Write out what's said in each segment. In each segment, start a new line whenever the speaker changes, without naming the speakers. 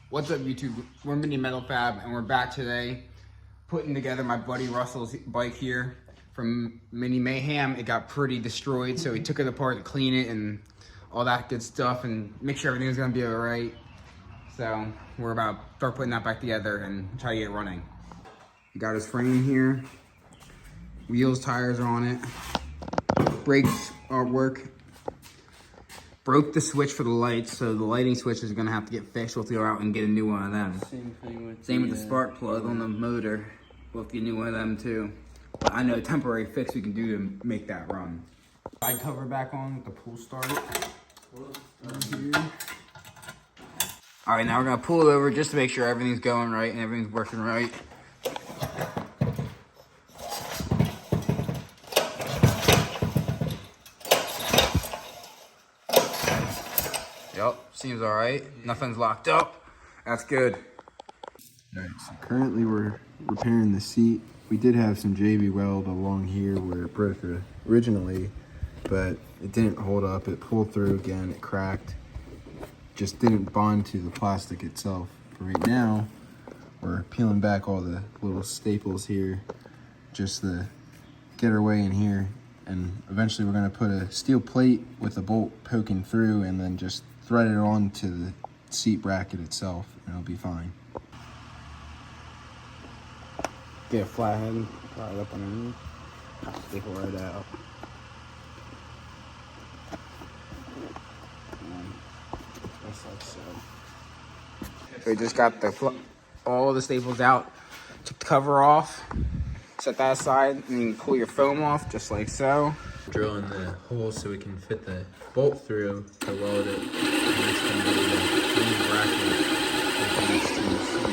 What's up, YouTube? We're Mini Metal Fab, and we're back today putting together my buddy Russell's bike here from Mini Mayhem. It got pretty destroyed, so we took it apart to clean it and all that good stuff and make sure everything's gonna be all right. So we're about to start putting that back together and try to get it running. We got his frame here. Wheels, tires are on it. Brakes artwork. Broke the switch for the lights, so the lighting switch is gonna have to get fixed. We'll have to go out and get a new one of them. Same with the spark plug on the motor. We'll have to get a new one of them too. But I know a temporary fix we can do to make that run. Side cover back on with the pull start. All right, now we're gonna pull it over just to make sure everything's going right and everything's working right. Yep, seems all right. Nothing's locked up. That's good.
All right, so currently we're repairing the seat. We did have some JB weld along here where it broke originally, but it didn't hold up. It pulled through again, it cracked. Just didn't bond to the plastic itself. For right now, we're peeling back all the little staples here just to get our way in here. And eventually we're gonna put a steel plate with a bolt poking through and then just thread it onto the seat bracket itself, and it'll be fine.
Get a flathead, pry it up underneath, staple right out. Just like so. So we just got all the staples out, took the cover off, set that aside, and you can pull your foam off just like so.
Drilling the hole so we can fit the bolt through to weld it. And that's going to be the main bracket that connects to the seat.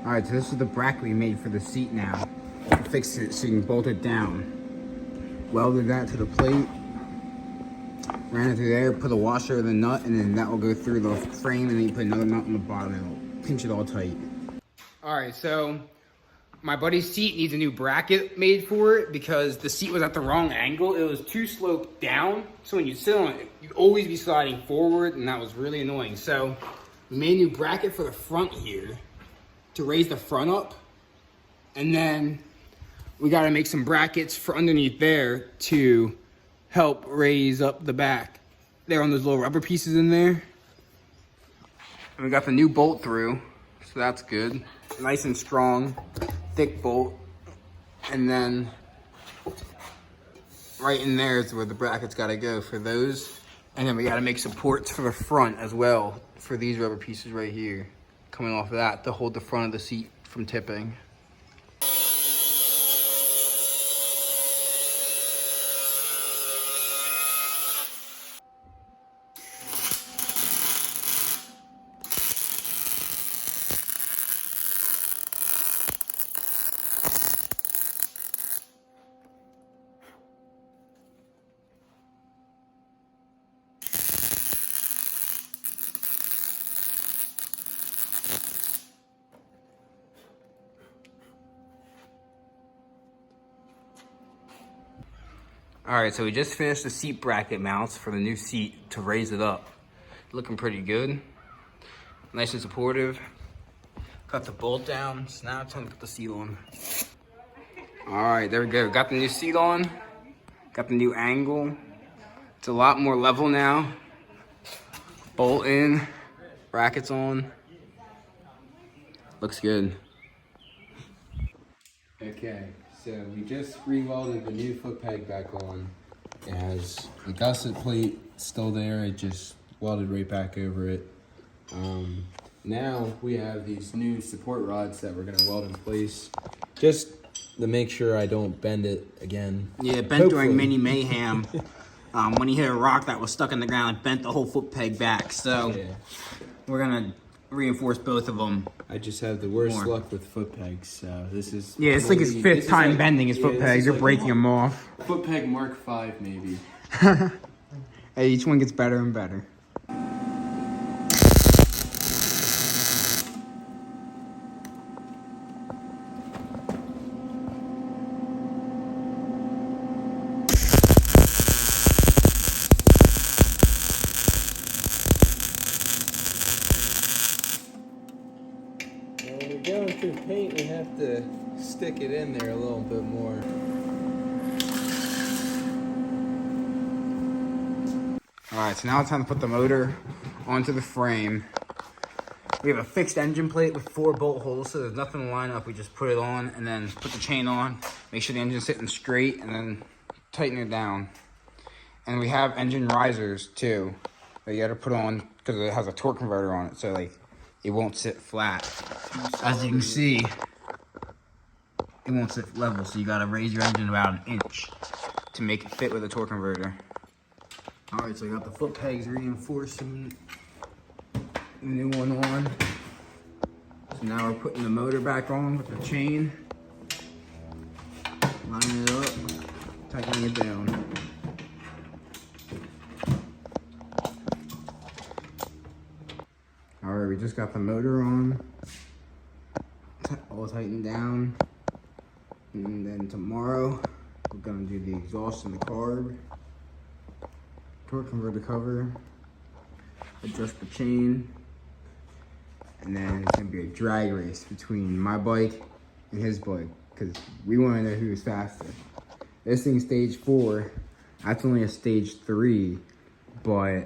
All right, so this is the bracket we made for the seat now. Fixed it so you can bolt it down. Welded that to the plate. Ran it through there, put a washer with a nut, and then that will go through the frame, and then you put another nut on the bottom and it'll pinch it all tight. All right, so my buddy's seat needs a new bracket made for it because the seat was at the wrong angle. It was too sloped down, so when you sit on it, you'd always be sliding forward, and that was really annoying. So we made a new bracket for the front here to raise the front up, and then we gotta make some brackets for underneath there to help raise up the back. There on those little rubber pieces in there. And we got the new bolt through, so that's good. Nice and strong, thick bolt. And then right in there is where the brackets gotta go for those. And then we gotta make supports for the front as well for these rubber pieces right here. Coming off of that to hold the front of the seat from tipping. All right, so we just finished the seat bracket mounts for the new seat to raise it up. Looking pretty good. Nice and supportive. Got the bolt down, so now it's time to put the seat on. All right, there we go. Got the new seat on. Got the new angle. It's a lot more level now. Bolt in, brackets on. Looks good.
Okay, so we just re-welded the new foot peg back on. It has the gusset plate still there, it just welded right back over it. Now we have these new support rods that we're gonna weld in place, just to make sure I don't bend it again.
Yeah, it bent during Mini Mayhem. When he hit a rock that was stuck in the ground, it bent the whole foot peg back. So yeah, we're gonna reinforce both of them.
I just have the worst luck with foot pegs, so this is...
Yeah, it's like his fifth time bending his foot pegs. They're breaking them off.
Foot peg Mark 5, maybe.
Hey, each one gets better and better.
When you're going through paint, you have to stick it in there a little bit more.
Alright, so now it's time to put the motor onto the frame. We have a fixed engine plate with 4 bolt holes, so there's nothing to line up. We just put it on and then put the chain on, make sure the engine's sitting straight, and then tighten it down. And we have engine risers too that you gotta put on because it has a torque converter on it, so like it won't sit flat. As you can see, it won't sit level, so you gotta raise your engine about an inch to make it fit with a torque converter. Alright, so I got the foot pegs reinforced and the new one on. So now we're putting the motor back on with the chain. Lining it up, tightening it down. Alright, we just got the motor on. All tightened down. And then tomorrow, we're gonna do the exhaust and the carb. Torque converter cover, adjust the chain, and then it's gonna be a drag race between my bike and his bike because we want to know who's faster. This thing's stage 4, that's only a stage 3, but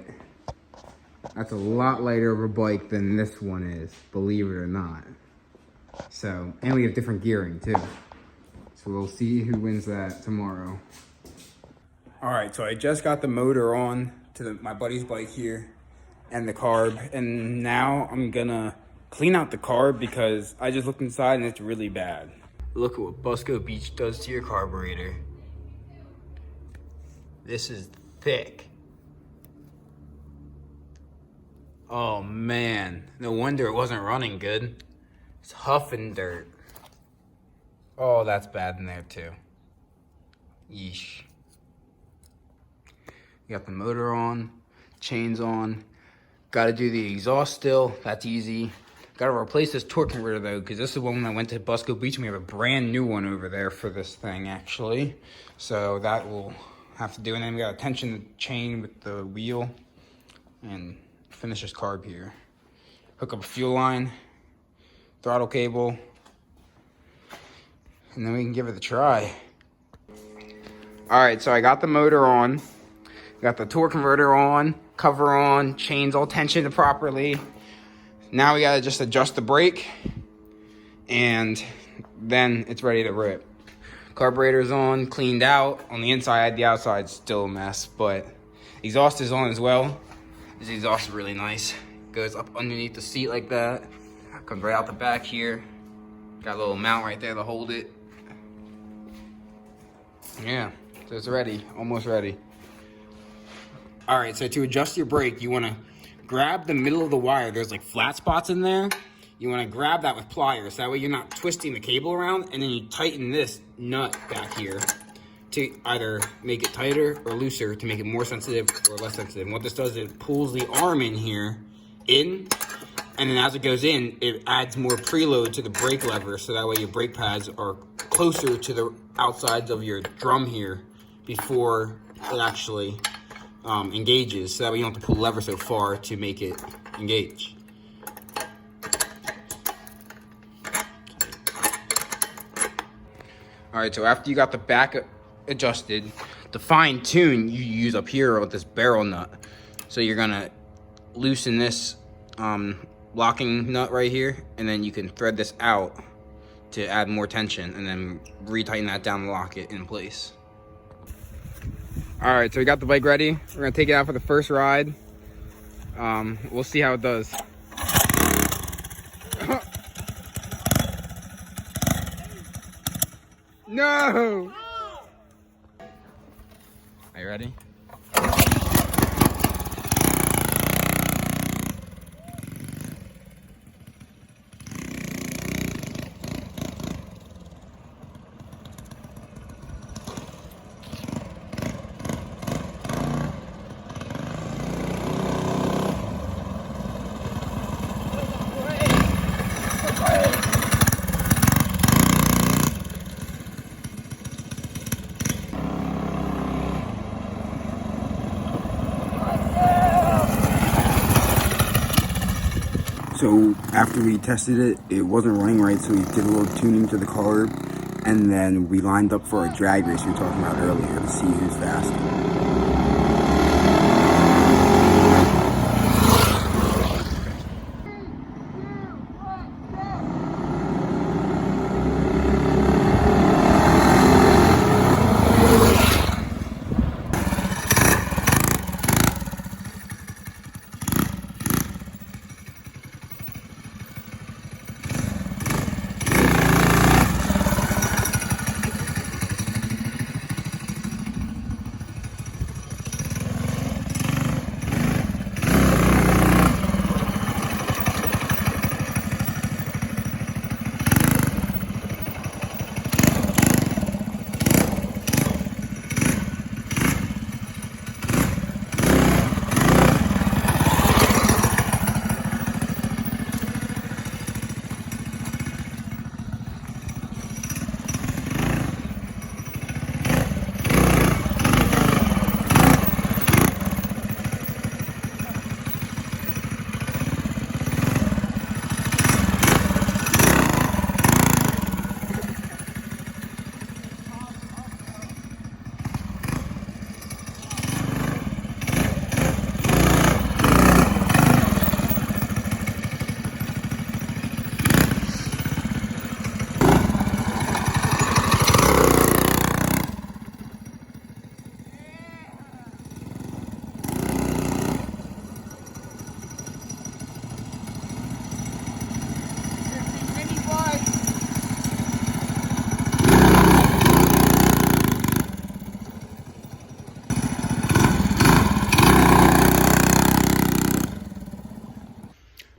that's a lot lighter of a bike than this one is, believe it or not. So, and we have different gearing too. So we'll see who wins that tomorrow. All right, so I just got the motor on to my buddy's bike here and the carb, and now I'm gonna clean out the carb because I just looked inside and it's really bad. Look at what Busco Beach does to your carburetor. This is thick. Oh man, no wonder it wasn't running good. It's huffing dirt. Oh, that's bad in there too. Yeesh. Got the motor on, chains on. Got to do the exhaust still. That's easy. Got to replace this torque converter though, because this is one that went to Busco Beach, and we have a brand new one over there for this thing actually. So that will have to do. And then we got to tension the chain with the wheel and finish this carb here. Hook up a fuel line, throttle cable, and then we can give it a try. All right, so I got the motor on. Got the torque converter on, cover on, chains all tensioned properly. Now we gotta just adjust the brake, and then it's ready to rip. Carburetor's on, cleaned out. On the inside, the outside's still a mess, but exhaust is on as well. This exhaust is really nice. Goes up underneath the seat like that. Comes right out the back here. Got a little mount right there to hold it. Yeah, so it's ready, almost ready. All right, so to adjust your brake, you wanna grab the middle of the wire. There's like flat spots in there. You wanna grab that with pliers. That way you're not twisting the cable around, and then you tighten this nut back here to either make it tighter or looser to make it more sensitive or less sensitive. And what this does is it pulls the arm in here, and then as it goes in, it adds more preload to the brake lever, so that way your brake pads are closer to the outsides of your drum here before it actually engages, so that way you don't have to pull the lever so far to make it engage. All right, so after you got the back adjusted, to fine tune, you use up here with this barrel nut. So you're gonna loosen this locking nut right here, and then you can thread this out to add more tension, and then retighten that down and lock it in place. All right, so we got the bike ready. We're gonna take it out for the first ride. We'll see how it does. No! Are you ready? So after we tested it, it wasn't running right, so we did a little tuning to the car, and then we lined up for a drag race we were talking about earlier to see who's faster.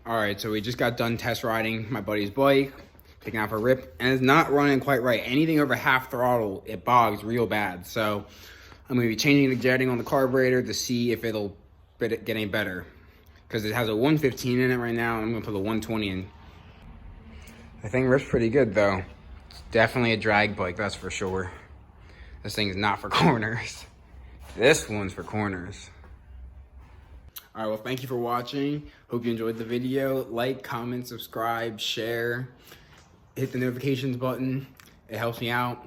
All right, so we just got done test riding my buddy's bike, picking out a rip, and it's not running quite right. Anything over half throttle, it bogs real bad. So I'm gonna be changing the jetting on the carburetor to see if it'll get any better. Because it has a 115 in it right now, and I'm gonna put a 120 in. The thing rips pretty good though. It's definitely a drag bike, that's for sure. This thing is not for corners. This one's for corners. All right, well, thank you for watching. Hope you enjoyed the video. Like, comment, subscribe, share, hit the notifications button. It helps me out.